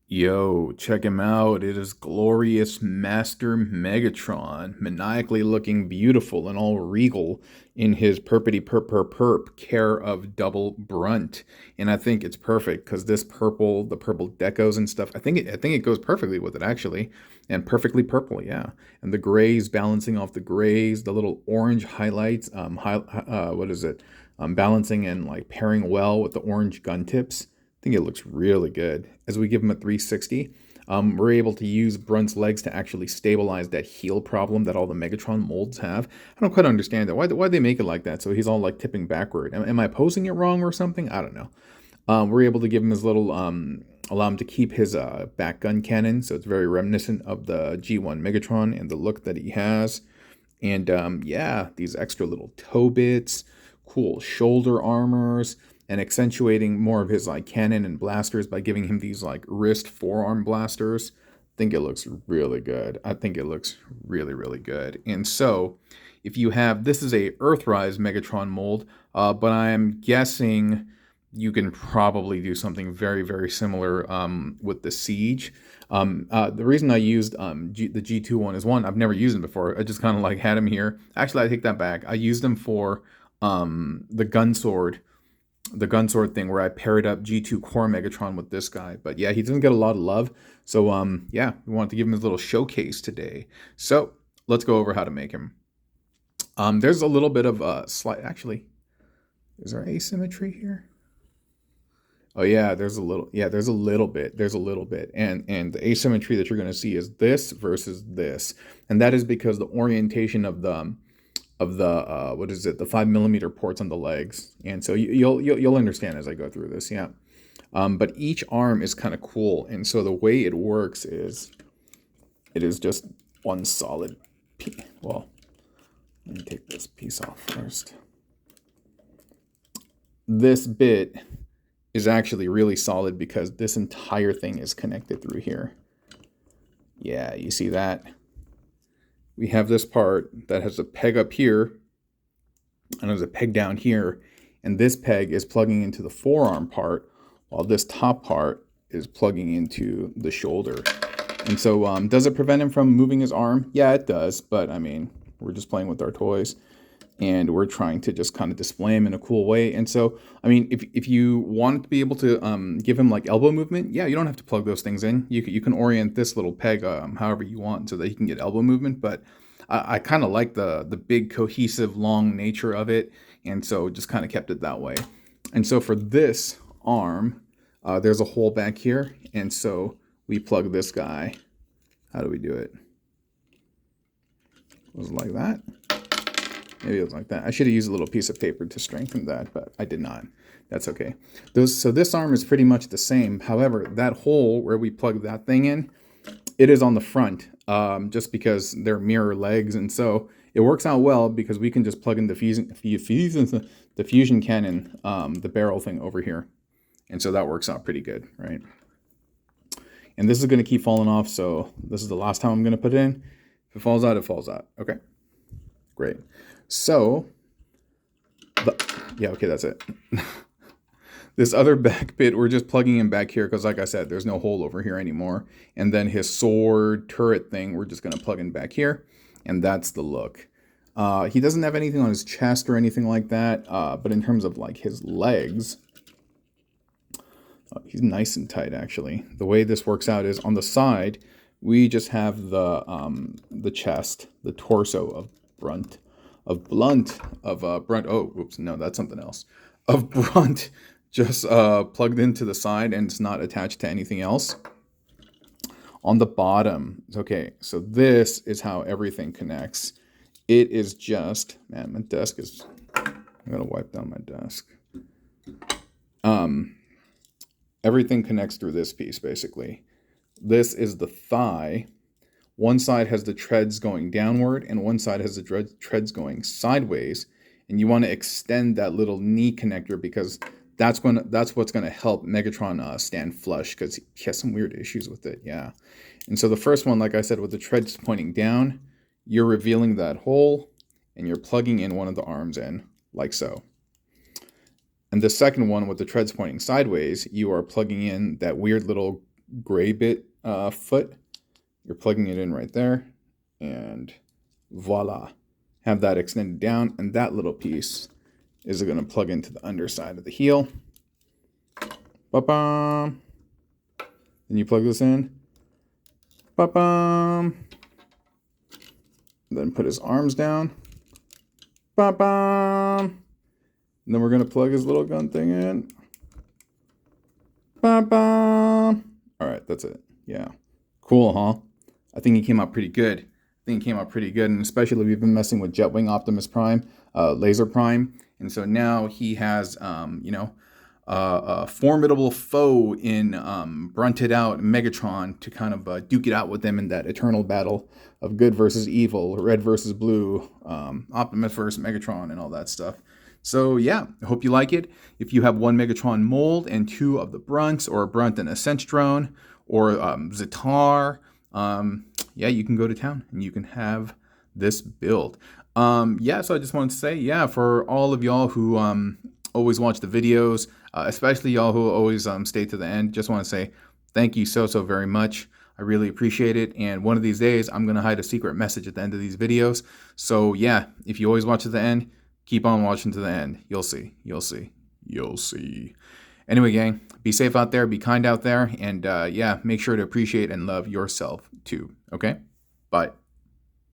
Yo, check him out. It is glorious Master Megatron, maniacally looking beautiful and all regal in his perpity perp care of double Brunt. And I think it's perfect because this purple, the purple decos and stuff, I think it goes perfectly with it actually. And perfectly purple, yeah. And the grays balancing off the grays, the little orange highlights, what is it? Balancing and like pairing well with the orange gun tips. Think it looks really good. As we give him a 360, we're able to use Brunt's legs to actually stabilize that heel problem that all the Megatron molds have. I don't quite understand that. Why they make it like that? So he's all like tipping backward. Am I posing it wrong or something? I don't know. We're able to give him his little, allow him to keep his back gun cannon. So it's very reminiscent of the G1 Megatron and the look that he has. And yeah, these extra little toe bits, cool shoulder armors, and accentuating more of his like cannon and blasters by giving him these like wrist forearm blasters. I think it looks really good. I think it looks really good. And so, if you have this is a Earthrise Megatron mold, but I'm guessing you can probably do something very similar with the Siege. The reason I used the G2 one is one, I've never used them before. I just kind of like had them here. Actually, I take that back. I used them for the gun sword thing where I paired up G2 Core Megatron with this guy. But yeah, he doesn't get a lot of love. So yeah, we wanted to give him his little showcase today. So let's go over how to make him. There's a little bit of slight. Actually, is there asymmetry here? Oh yeah, there's a little. Yeah, there's a little bit. There's a little bit, and the asymmetry that you're going to see is this versus this, and that is because the orientation of the what is it, the 5 millimeter ports on the legs. And so you'll understand as I go through this. Yeah. But each arm is kind of cool, and so the way it works is it is just one solid piece. Well, let me take this piece off first. This bit is actually really solid because this entire thing is connected through here. Yeah, you see that? We have this part that has a peg up here and there's a peg down here, and this peg is plugging into the forearm part while this top part is plugging into the shoulder. And so does it prevent him from moving his arm? Yeah, it does, but I mean, we're just playing with our toys and we're trying to just kind of display him in a cool way. And so, I mean, if you want to be able to give him like elbow movement, yeah, you don't have to plug those things in. You can orient this little peg however you want so that he can get elbow movement. But I kind of like the big cohesive long nature of it, and so just kind of kept it that way. And so for this arm, there's a hole back here, and so we plug this guy. How do we do it? Was it like that? Maybe it was like that. I should have used a little piece of paper to strengthen that, but I did not. That's okay. So this arm is pretty much the same. However, that hole where we plug that thing in, it is on the front, just because they're mirror legs, and so it works out well because we can just plug in the fusion cannon, the barrel thing over here, and so that works out pretty good, right? And this is going to keep falling off, so this is the last time I'm going to put it in. If it falls out, it falls out. Okay, great. So, yeah, okay, that's it. This other back bit, we're just plugging in back here because, like I said, there's no hole over here anymore. And then his sword turret thing, we're just going to plug in back here. And that's the look. He doesn't have anything on his chest or anything like that. But in terms of, like, his legs, he's nice and tight, actually. The way this works out is on the side, we just have the chest, the torso of Brunt. Brunt. Oh, oops, no, that's something else. Of Brunt. Just plugged into the side and it's not attached to anything else. On the bottom, okay, so this is how everything connects. It is just, man, my desk is, I gotta wipe down my desk. Everything connects through this piece, basically. This is the thigh. One side has the treads going downward and one side has the treads going sideways. And you want to extend that little knee connector because that's what's going to help Megatron stand flush because he has some weird issues with it. Yeah. And so the first one, like I said, with the treads pointing down, you're revealing that hole and you're plugging in one of the arms in like so. And the second one with the treads pointing sideways, you are plugging in that weird little gray bit foot. You're plugging it in right there, and voila. Have that extended down, and that little piece is going to plug into the underside of the heel. Ba-bum. Then you plug this in. Ba-bum. Then put his arms down. Ba-bum. And then we're going to plug his little gun thing in. Ba-bum. All right, that's it. Yeah. Cool, huh? I think he came out pretty good. And especially we've been messing with Jetwing Optimus Prime, Laser Prime. And so now he has, a formidable foe in Brunted out Megatron to kind of duke it out with them in that eternal battle of good versus evil, red versus blue, Optimus versus Megatron, and all that stuff. So yeah, I hope you like it. If you have 1 Megatron mold and 2 of the Brunts, or a Brunt and a Sense Drone, or Zatar, yeah, you can go to town and you can have this build. Yeah, so I just wanted to say, yeah, for all of y'all who always watch the videos, especially y'all who always stay to the end, just want to say thank you so very much. I really appreciate it. And one of these days, I'm going to hide a secret message at the end of these videos. So yeah, if you always watch to the end, keep on watching to the end. You'll see. Anyway, gang, be safe out there, be kind out there, and yeah, make sure to appreciate and love yourself too, okay? Bye.